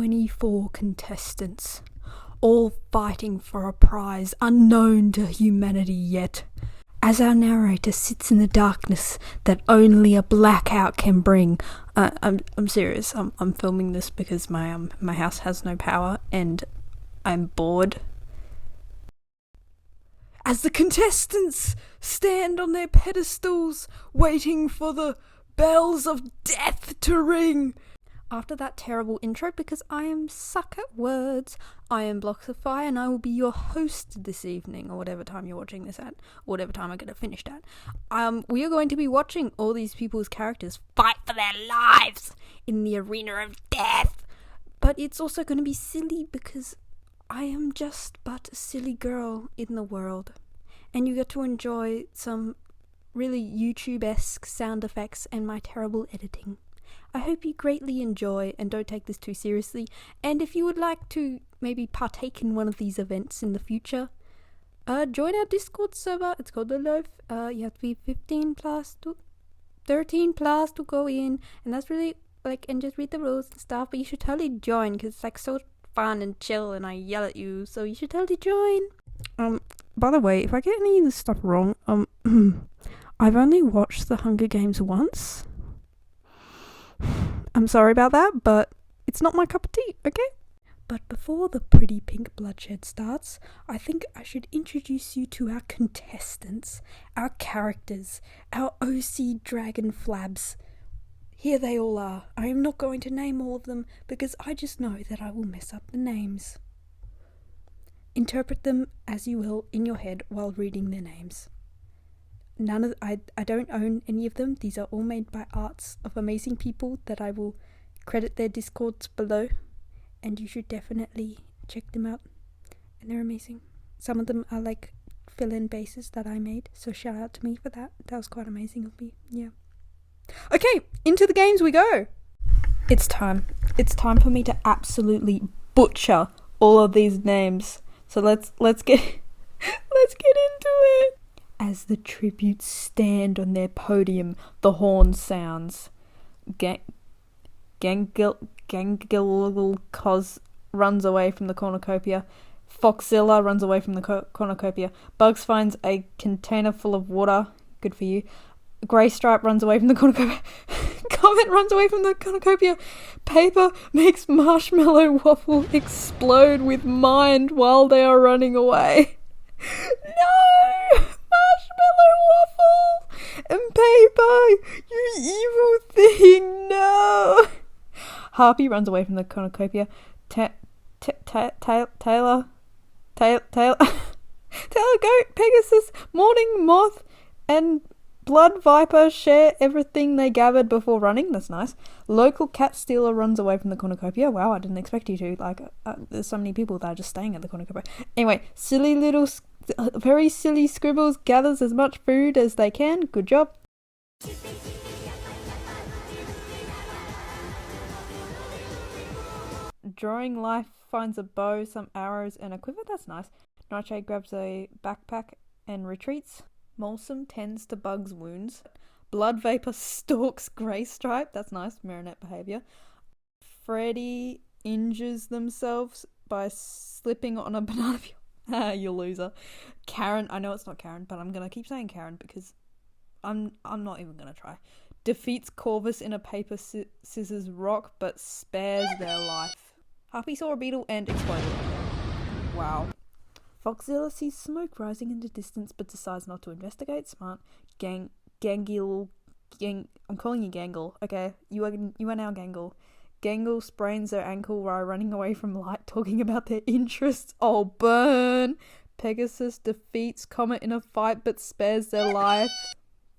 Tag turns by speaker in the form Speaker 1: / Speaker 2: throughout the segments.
Speaker 1: 24 contestants, all fighting for a prize unknown to humanity yet. As our narrator sits in the darkness that only a blackout can bring. I'm serious. I'm filming this because my house has no power and I'm bored. As the contestants stand on their pedestals, waiting for the bells of death to ring. After that terrible intro, because I am suck at words, I am Bloxify and I will be your host this evening, or whatever time you're watching this at, or whatever time I get it finished at. We are going to be watching all these people's characters fight for their lives in the arena of death. But it's also going to be silly because I am just but a silly girl in the world. And you get to enjoy some really YouTube-esque sound effects and my terrible editing. I hope you greatly enjoy and don't take this too seriously. And if you would like to maybe partake in one of these events in the future, join our Discord server. It's called the Loaf. You have to be 13 plus to go in, and that's really and just read the rules and stuff. But you should totally join because it's so fun and chill, and I yell at you, so you should totally join. By the way, if I get any of this stuff wrong, I've only watched The Hunger Games once. I'm sorry about that, but it's not my cup of tea, okay? But before the pretty pink bloodshed starts, I think I should introduce you to our contestants, our characters, our OC dragon flabs. Here they all are. I am not going to name all of them because I just know that I will mess up the names. Interpret them as you will in your head while reading their names. I don't own any of them. These are all made by arts of amazing people that I will credit their Discords below, and you should definitely check them out, and they're amazing. Some of them are fill-in bases that I made, so shout out to me for that. That was quite amazing of me. Yeah. Okay, into the games we go. It's time for me to absolutely butcher all of these names. So let's get into it. As the tributes stand on their podium, the horn sounds. Gangilcos runs away from the cornucopia. Foxzilla runs away from the cornucopia. Bugs finds a container full of water. Good for you. Greystripe runs away from the cornucopia. Comet runs away from the cornucopia. Paper makes Marshmallow Waffle explode with mind while they are running away. No! Marshmallow Waffle and Paper, you evil thing, no! Harpy runs away from the cornucopia. Taylor Goat, Pegasus, Morning Moth, and Blood Viper share everything they gathered before running. That's nice. Local cat stealer runs away from the cornucopia. Wow, I didn't expect you to. There's so many people that are just staying at the cornucopia. Anyway, very silly Scribbles gathers as much food as they can. Good job. Drawing Life finds a bow, some arrows, and a quiver. That's nice. Nightshade grabs a backpack and retreats. Molsum tends to Bug's wounds. Blood Vapor stalks Greystripe. That's nice. Marinette behaviour. Freddy injures themselves by slipping on a banana peel. You loser. Karen, I know it's not Karen, but I'm going to keep saying Karen because I'm not even going to try. Defeats Corvus in a paper scissors rock but spares their life. Harpy saw a beetle and exploded. Wow. Foxzilla sees smoke rising in the distance but decides not to investigate. Smart. I'm calling you Gangle. Okay, you are now Gangle. Gangle sprains their ankle while running away from light, talking about their interests. Oh, burn! Pegasus defeats Comet in a fight but spares their life.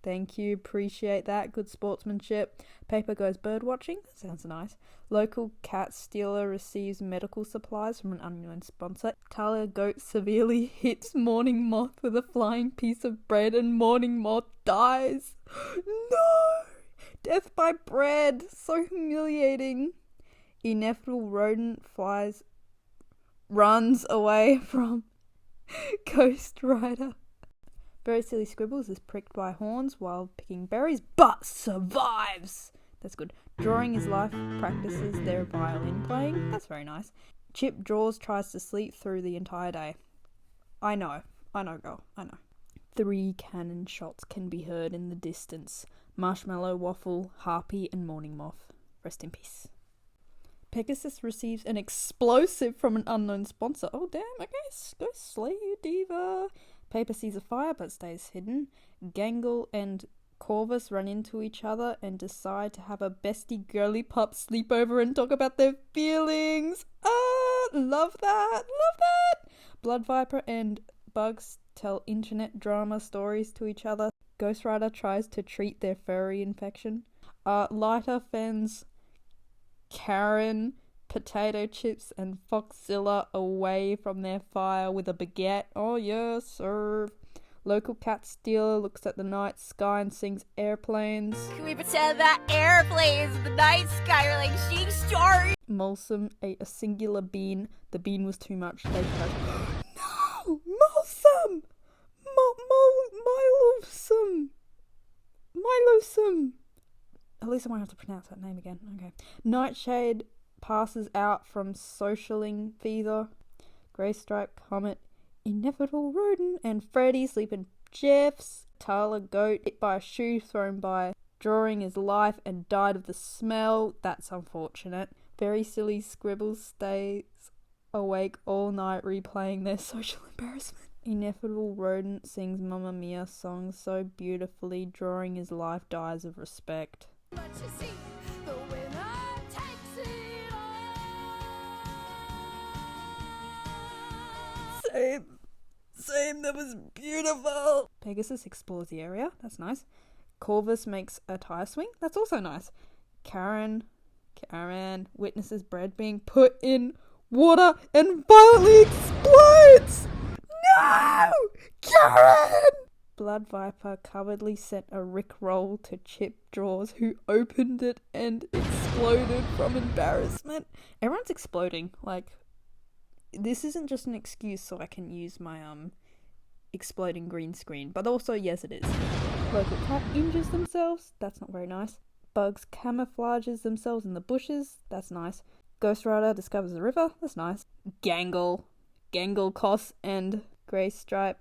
Speaker 1: Thank you, appreciate that. Good sportsmanship. Paper goes bird watching. That sounds nice. Local cat stealer receives medical supplies from an unknown sponsor. Talia Goat severely hits Morning Moth with a flying piece of bread and Morning Moth dies. No! Death by bread. So humiliating. Ineffable rodent runs away from Ghost Rider. Very silly Scribbles is pricked by horns while picking berries, but survives. That's good. Drawing his life practices their violin playing. That's very nice. Chip draws, tries to sleep through the entire day. I know, girl, I know. 3 cannon shots can be heard in the distance. Marshmallow, Waffle, Harpy, and Morning Moth. Rest in peace. Pegasus receives an explosive from an unknown sponsor. Oh damn, okay, go slay you, diva. Paper sees a fire but stays hidden. Gangle and Corvus run into each other and decide to have a bestie girly pup sleepover and talk about their feelings. Love that. Blood Viper and Bugs tell internet drama stories to each other. Ghost Rider tries to treat their furry infection. Lighter fends Karen, Potato Chips, and Foxzilla away from their fire with a baguette. Oh yes, sir. Local cat stealer looks at the night sky and sings airplanes.
Speaker 2: Can we pretend that airplanes in the night sky are like Chic stories?
Speaker 1: Molsum ate a singular bean. The bean was too much. They tried. No! Molsum! Milosum! At least I won't have to pronounce that name again. Okay. Nightshade passes out from socialing fever. Greystripe, Comet, Inevitable Rodent, and Freddy sleep in Jeff's. Tyler Goat hit by a shoe thrown by Drawing his life and died of the smell. That's unfortunate. Very silly Scribbles stays awake all night replaying their social embarrassment. Ineffable Rodent sings Mamma Mia songs so beautifully. Drawing his life dies of respect.
Speaker 2: But you see, the winner takes it all.
Speaker 1: Same, that was beautiful. Pegasus explores the area. That's nice. Corvus makes a tire swing. That's also nice. Karen witnesses bread being put in water and violently explodes. No! Karen! Blood Viper cowardly sent a Rickroll to Chip Draws, who opened it and exploded from embarrassment. Everyone's exploding. Like, this isn't just an excuse so I can use my exploding green screen, but also yes it is. Local cat injures themselves. That's not very nice. Bugs camouflages themselves in the bushes. That's nice. Ghost Rider discovers a river. That's nice. Gangle, Koss, and Greystripe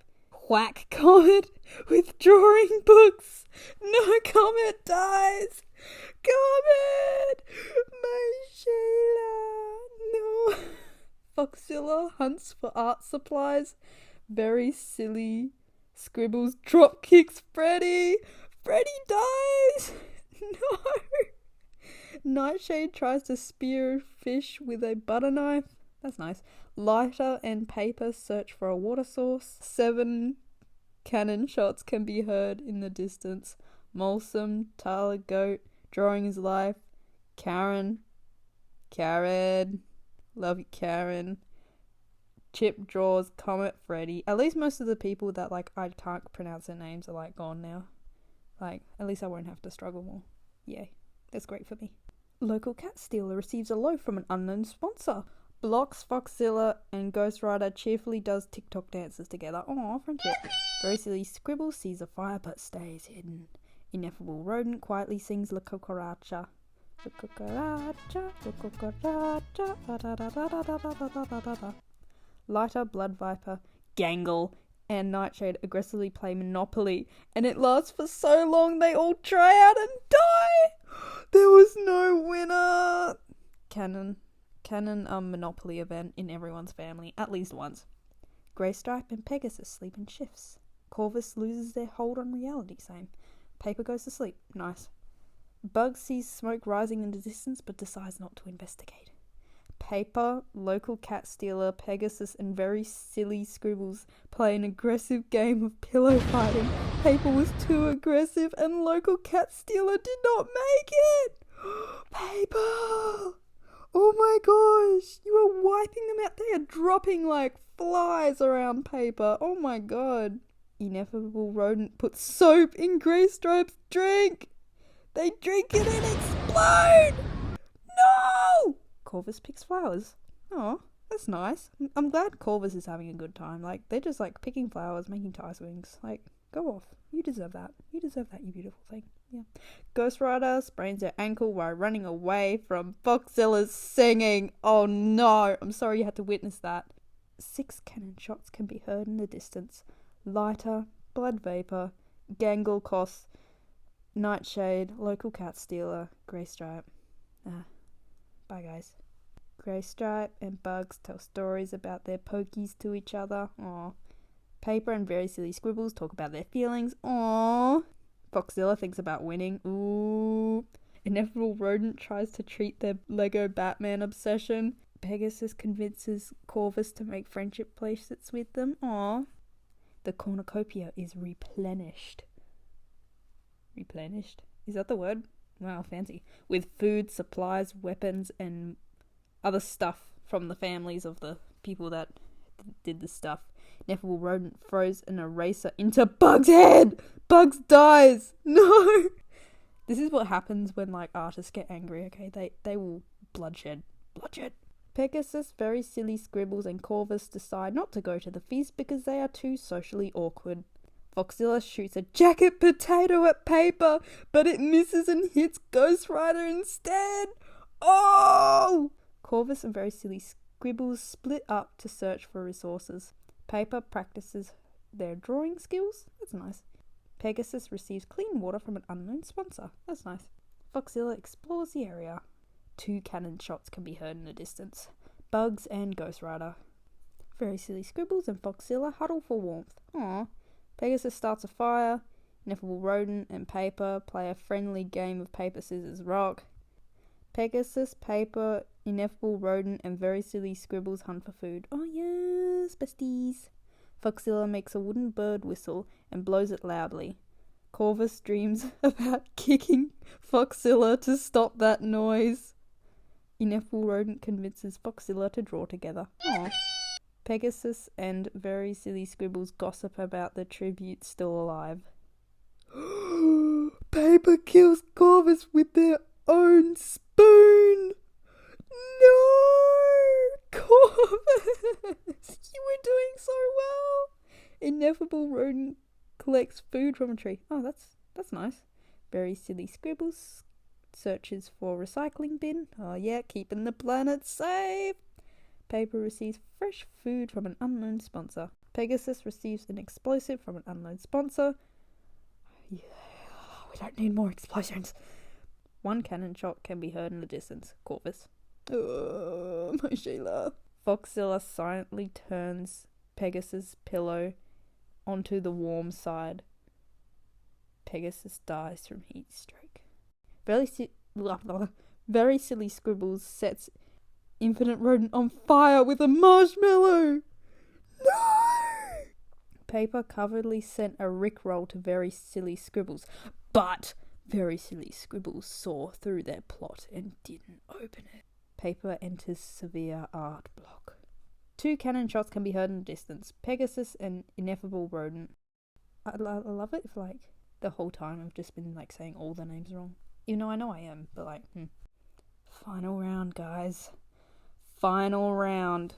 Speaker 1: whack Comet with drawing books. No, Comet dies. Comet! My Sheila! No. Foxzilla hunts for art supplies. Very silly Scribbles drop kicks Freddy. Freddy dies. No. Nightshade tries to spear fish with a butter knife. That's nice. Lighter and Paper search for a water source. 7 cannon shots can be heard in the distance. Molsum, Tyler Goat, Drawing his life. Karen. Love you, Karen. Chip Draws, Comet, Freddy. At least most of the people that, like, I can't pronounce their names are, like, gone now. Like, at least I won't have to struggle more. Yay. That's great for me. Local cat stealer receives a loaf from an unknown sponsor. Blocks Foxzilla and Ghost Rider cheerfully does TikTok dances together. Aw, friendship. Very silly Scribble sees a fire but stays hidden. Ineffable Rodent quietly sings La Cucaracha. La Cucaracha, La Cucaracha, da da da da da da da da da da. Lighter, Blood Viper, Gangle, and Nightshade aggressively play Monopoly, and it lasts for so long they all try out and die! There was no winner! Canon Monopoly event in everyone's family, at least once. Greystripe and Pegasus sleep in shifts. Corvus loses their hold on reality, same. Paper goes to sleep, nice. Bug sees smoke rising in the distance but decides not to investigate. Paper, local cat stealer, Pegasus, and very silly Scribbles play an aggressive game of pillow fighting. Paper was too aggressive and local cat stealer did not make it! Paper! Oh my gosh, you are wiping them out. They are dropping like flies around Paper. Oh my god. Ineffable Rodent puts soap in Greystripe's drink. They drink it and explode! No! Corvus picks flowers. Oh, that's nice. I'm glad Corvus is having a good time. Like, they're just like picking flowers, making tie swings. Like, Go off. You deserve that. You deserve that, you beautiful thing. Yeah. Ghost Rider sprains her ankle while running away from Foxilla's singing. Oh no, I'm sorry you had to witness that. 6 cannon shots can be heard in the distance. Lighter, blood vapor, Gangle Koss, Nightshade, local cat stealer, Grey Stripe. Bye guys. Grey Stripe and Bugs tell stories about their pokies to each other. Aww. Paper and Very Silly Scribbles talk about their feelings. Aww. Foxzilla thinks about winning. Ooh. Ineffable Rodent tries to treat their Lego Batman obsession. Pegasus convinces Corvus to make friendship bracelets with them. Aww. The cornucopia is replenished. Replenished? Is that the word? Wow, fancy. With food, supplies, weapons, and other stuff from the families of the people that did the stuff. Ineffable Rodent throws an eraser into Bug's head! Bugs dies! No! This is what happens when, like, artists get angry, okay? They will bloodshed. Bloodshed! Pegasus, Very Silly Scribbles, and Corvus decide not to go to the feast because they are too socially awkward. Foxzilla shoots a jacket potato at Paper, but it misses and hits Ghost Rider instead! Oh! Corvus and Very Silly Scribbles split up to search for resources. Paper practices their drawing skills. That's nice. Pegasus receives clean water from an unknown sponsor. That's nice. Foxzilla explores the area. 2 cannon shots can be heard in the distance. Bugs and Ghost Rider. Very Silly Scribbles and Foxzilla huddle for warmth. Aww. Pegasus starts a fire. Ineffable Rodent and Paper play a friendly game of paper, scissors, rock. Pegasus, Paper, Ineffable Rodent, and Very Silly Scribbles hunt for food. Oh yes, besties. Foxzilla makes a wooden bird whistle and blows it loudly. Corvus dreams about kicking Foxzilla to stop that noise. Ineffable Rodent convinces Foxzilla to draw together. Aww. Pegasus and Very Silly Scribbles gossip about the tribute still alive. Paper kills Corvus with their own spoon! No! Corvus! You were doing so well! Ineffable Rodent collects food from a tree. Oh, that's nice. Very Silly Scribbles searches for recycling bin. Oh yeah, keeping the planet safe! Paper receives fresh food from an unknown sponsor. Pegasus receives an explosive from an unknown sponsor. Yeah, we don't need more explosions. 1 cannon shot can be heard in the distance. Corvus. Oh, my Sheila. Foxzilla silently turns Pegasus' pillow onto the warm side. Pegasus dies from heat stroke. Very Silly Scribbles sets Infinite Rodent on fire with a marshmallow! No! Paper covertly sent a rickroll to Very Silly Scribbles, but Very Silly Scribbles saw through their plot and didn't open it. Paper enters severe art block. 2 cannon shots can be heard in the distance. Pegasus and Ineffable Rodent. I love it if, like, the whole time I've just been, like, saying all the names wrong. Even though I know I am, but, like, Final round, guys. Final round.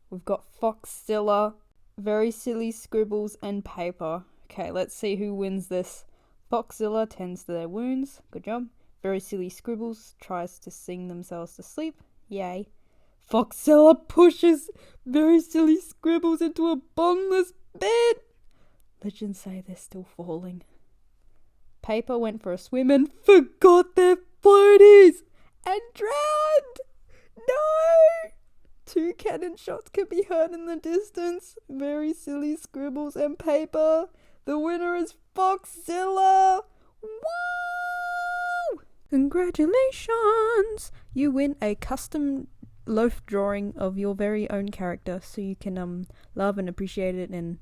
Speaker 1: We've got Foxzilla, Very Silly Scribbles, and Paper. Okay, let's see who wins this. Foxzilla tends to their wounds. Good job. Very Silly Scribbles tries to sing themselves to sleep. Yay. Foxzilla pushes Very Silly Scribbles into a bottomless pit. Legends say they're still falling. Paper went for a swim and forgot their floaties and drowned. No! 2 cannon shots can be heard in the distance. Very Silly Scribbles and Paper. The winner is Foxzilla. Woo! Congratulations! You win a custom loaf drawing of your very own character, so you can love and appreciate it and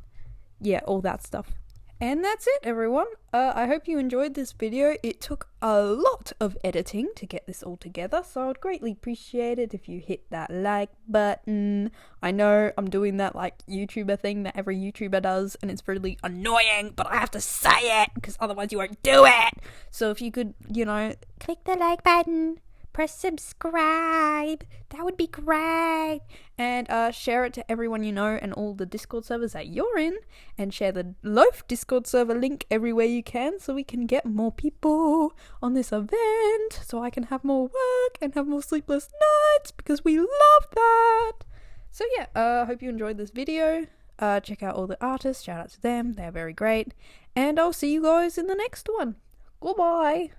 Speaker 1: yeah, all that stuff. And that's it, everyone. I hope you enjoyed this video. It took a lot of editing to get this all together, so I would greatly appreciate it if you hit that like button. I know I'm doing that like YouTuber thing that every YouTuber does, and it's really annoying, but I have to say it because otherwise you won't do it. So if you could, click the like button, press subscribe. That would be great. And share it to everyone you know and all the Discord servers that you're in. And share the Loaf Discord server link everywhere you can so we can get more people on this event. So I can have more work and have more sleepless nights because we love that. So yeah, hope you enjoyed this video. Check out all the artists. Shout out to them. They're very great. And I'll see you guys in the next one. Goodbye.